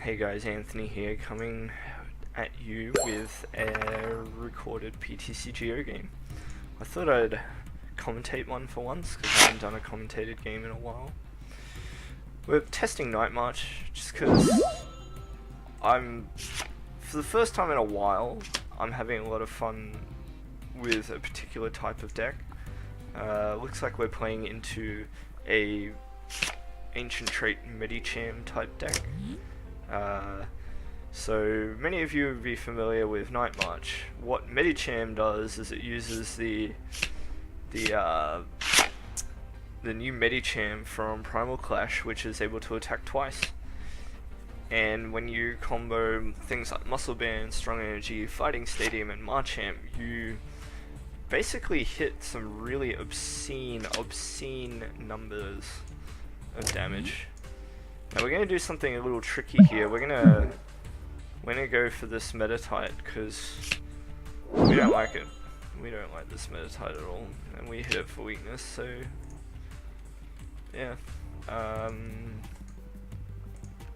Hey guys, Anthony here, coming at you with a recorded PTCGO game. I thought I'd commentate one for once, because I haven't done a commentated game in a while. We're testing Night March, just because for the first time in a while, I'm having a lot of fun with a particular type of deck. Looks like we're playing into a ancient trait Medicham type deck. So many of you would be familiar with Night March. What Medicham does is it uses the new Medicham from Primal Clash, which is able to attack twice. And when you combo things like Muscle Band, Strong Energy, Fighting Stadium, and Marchamp, you basically hit some really obscene numbers of damage. Now we're gonna do something a little tricky here. We're gonna go for this Meditite because we don't like it. We don't like this Meditite at all, and we hit it for weakness. So yeah.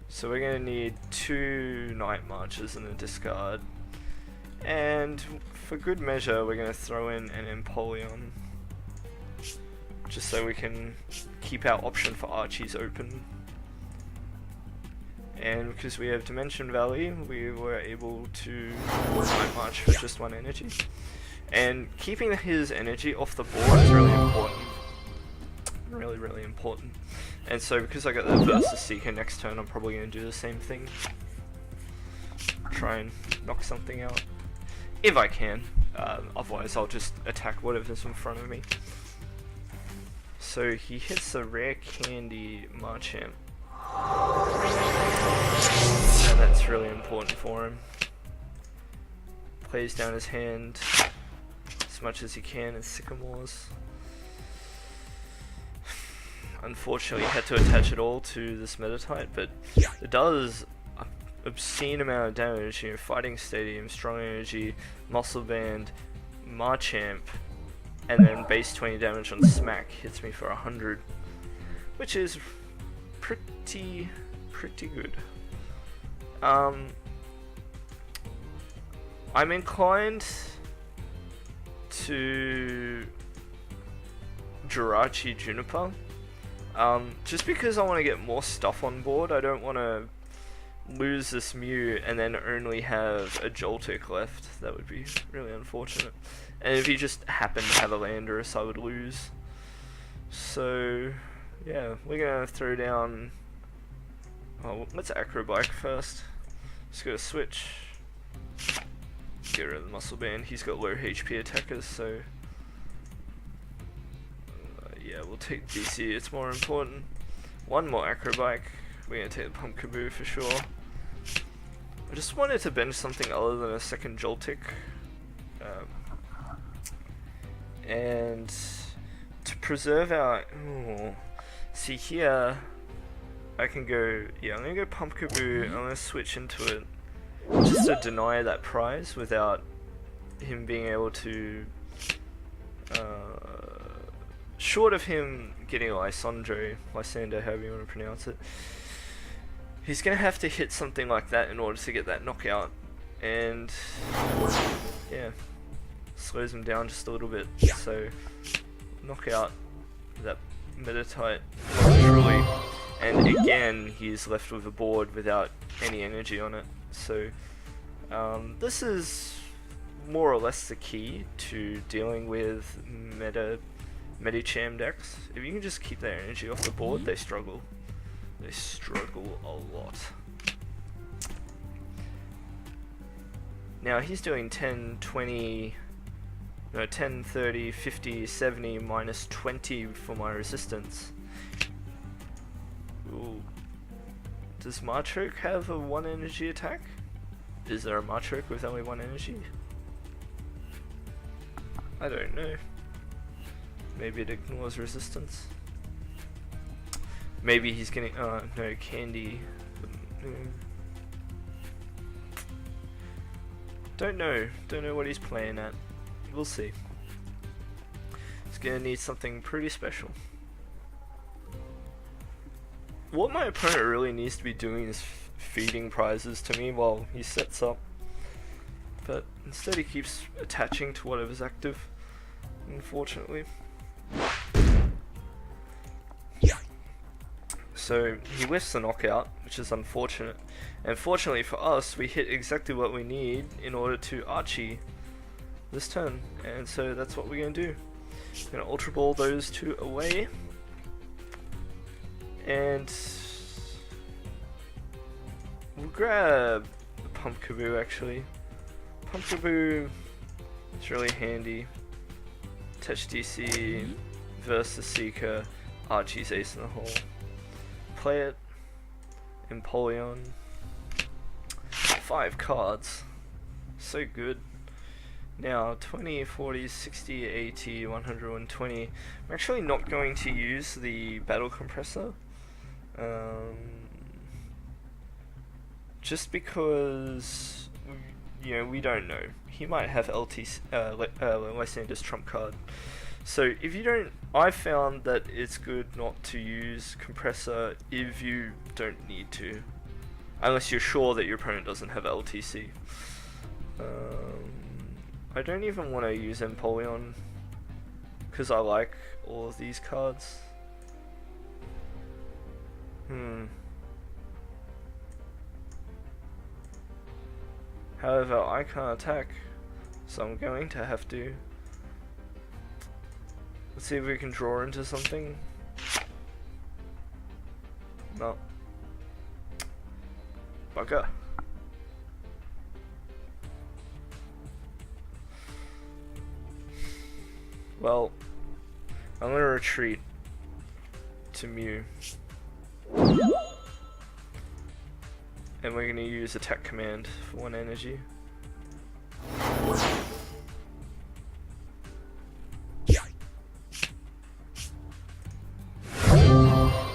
So we're gonna need 2 Night Marches in the discard, and for good measure, we're gonna throw in an Empoleon, just so we can keep our option for Archies open. And because we have Dimension Valley, we were able to Night March for just 1 energy. And keeping his energy off the board is really important. Really important. And so because I got the Versus Seeker next turn, I'm probably going to do the same thing. Try and knock something out. If I can. Otherwise I'll just attack whatever's in front of me. So he hits a Rare Candy Marchamp. And that's really important for him. Plays down his hand as much as he can in Sycamores. Unfortunately, he had to attach it all to this Meditite, but it does an obscene amount of damage. You know, Fighting Stadium, Strong Energy, Muscle Band, Marchamp, and then base 20 damage on Smack hits me for 100, which is pretty good. I'm inclined to Jirachi Juniper, just because I want to get more stuff on board. I don't want to lose this Mew and then only have a Joltik left. That would be really unfortunate. And if he just happened to have a Landorus, I would lose. So yeah, we're gonna throw down. Oh, let's Acrobike first. Just gotta switch. Get rid of the Muscle Band. He's got low HP attackers, so yeah, we'll take DC. It's more important. 1 more Acrobike. We're gonna take the Pumpkaboo for sure. I just wanted to bench something other than a second Joltik. And to preserve our... Ooh, see here, I can go... Yeah, I'm gonna go Pumpkaboo. I'm gonna switch into it just to deny that prize without him being able to... short of him getting Lysander, however you want to pronounce it, he's gonna have to hit something like that in order to get that knockout, and yeah, slows him down just a little bit. So knock out that Meditite truly, and again he's left with a board without any energy on it. So this is more or less the key to dealing with Medicham decks. If you can just keep their energy off the board, they struggle. They struggle a lot. Now he's doing 10, 20, no, 10, 30, 50, 70, minus 20 for my resistance. Ooh. Does Machoke have a 1 energy attack? Is there a Machoke with only 1 energy? I don't know. Maybe it ignores resistance. Maybe he's getting... no, Candy. Don't know. Don't know what he's playing at. We'll see. He's gonna need something pretty special. what my opponent really needs to be doing is feeding prizes to me while he sets up. But instead he keeps attaching to whatever's active, unfortunately. So he whiffs the knockout, which is unfortunate. And fortunately for us, we hit exactly what we need in order to Archie this turn. And so that's what we're going to do. We're going to Ultra Ball those two away. And we'll grab the Pumpkaboo actually. Pumpkaboo is really handy. Touch DC versus Seeker, Archie's ace in the hole. Play it. Empoleon. 5 cards. So good. Now 20, 40, 60, 80, 100, 120. I'm actually not going to use the battle compressor. Just because, you know, we don't know. He might have Lysander's trump card. So if you don't, I found that it's good not to use compressor if you don't need to, unless you're sure that your opponent doesn't have LTC. I don't even want to use Empoleon because I like all of these cards. However, I can't attack, so I'm going to have to. Let's see if we can draw into something. No. Bugger. Well, I'm gonna retreat to Mew. And we're gonna use attack command for 1 energy.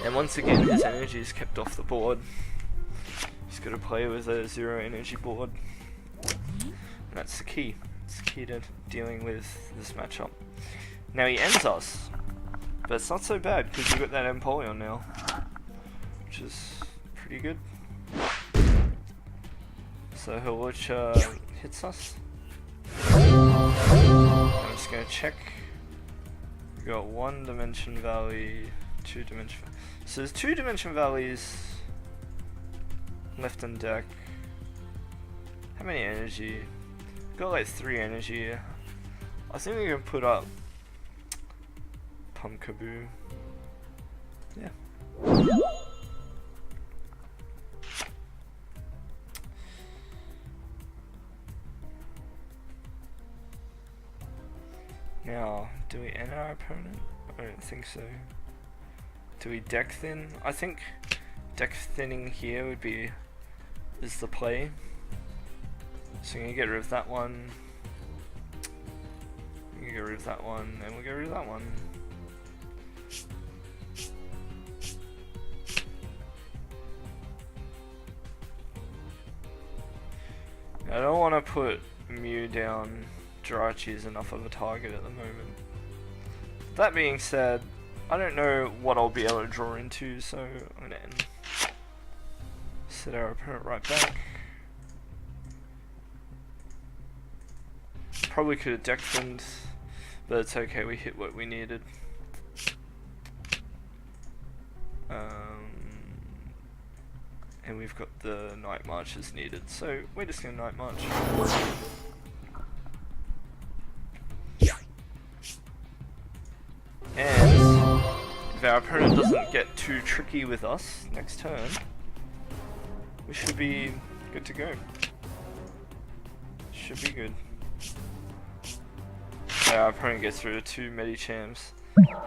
And once again, his energy is kept off the board. He's got to play with a 0 energy board. And that's the key. It's the key to dealing with this matchup. Now he ends us, but it's not so bad because we've got that Empoleon now, which is pretty good. So Hawlucha hits us. I'm just going to check. We've got 1 Dimension Valley, 2 Dimension Valley. So there's 2 Dimension Valleys left in deck. How many energy? We've got like 3 energy. I think we can put up Pumpkaboo. Yeah. Now, do we end our opponent? I don't think so. Do we deck thin? I think deck thinning here would be is the play. So we're gonna get rid of that one. We're gonna get rid of that one, and we'll get rid of that one. I don't want to put Mew down. Jirachi is enough of a target at the moment. That being said, I don't know what I'll be able to draw into, so I'm gonna set our opponent right back. Probably could have deck thinned, but it's okay, we hit what we needed. And we've got the Night Marches needed, so we're just gonna Night March. And if our opponent doesn't get too tricky with us next turn, we should be good to go. Should be good. Our opponent gets through to 2 Medichams.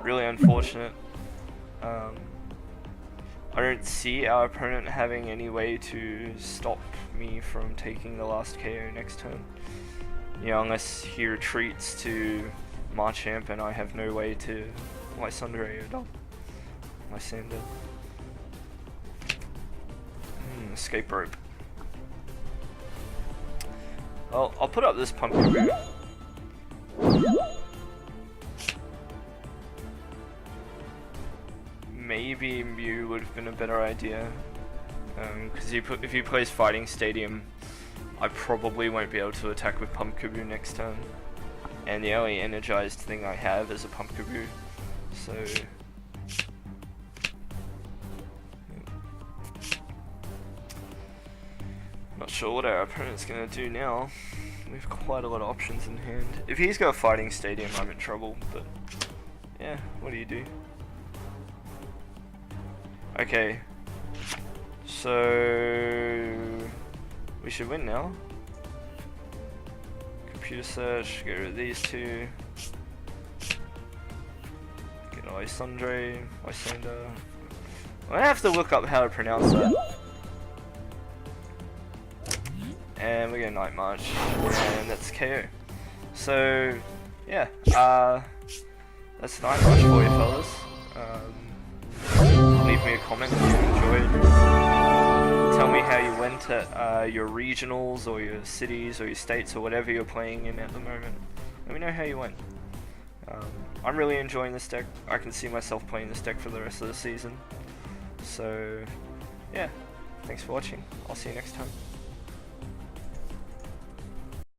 Really unfortunate. I don't see our opponent having any way to stop me from taking the last KO next turn. You know, unless he retreats to Machamp and I have no way to Lysander Lysander. Escape rope. I'll put up this Pumpkaboo. maybe Mew would have been a better idea. Because if he plays Fighting Stadium, I probably won't be able to attack with Pumpkaboo next turn. And the only energized thing I have is a Pumpkaboo. So... not sure what our opponent's going to do now. We have quite a lot of options in hand. If he's got Fighting Stadium, I'm in trouble, but... yeah, what do you do? Okay. So... we should win now. Computer search, get rid of these two. Get Lysandre, Lysander. I have to look up how to pronounce that. And we get Night March, and that's KO. So, yeah, that's Night March for you fellas. Leave me a comment if you enjoyed. Tell me how you went at your regionals, or your cities, or your states, or whatever you're playing in at the moment. Let me know how you went. I'm really enjoying this deck. I can see myself playing this deck for the rest of the season. So, yeah, thanks for watching. I'll see you next time.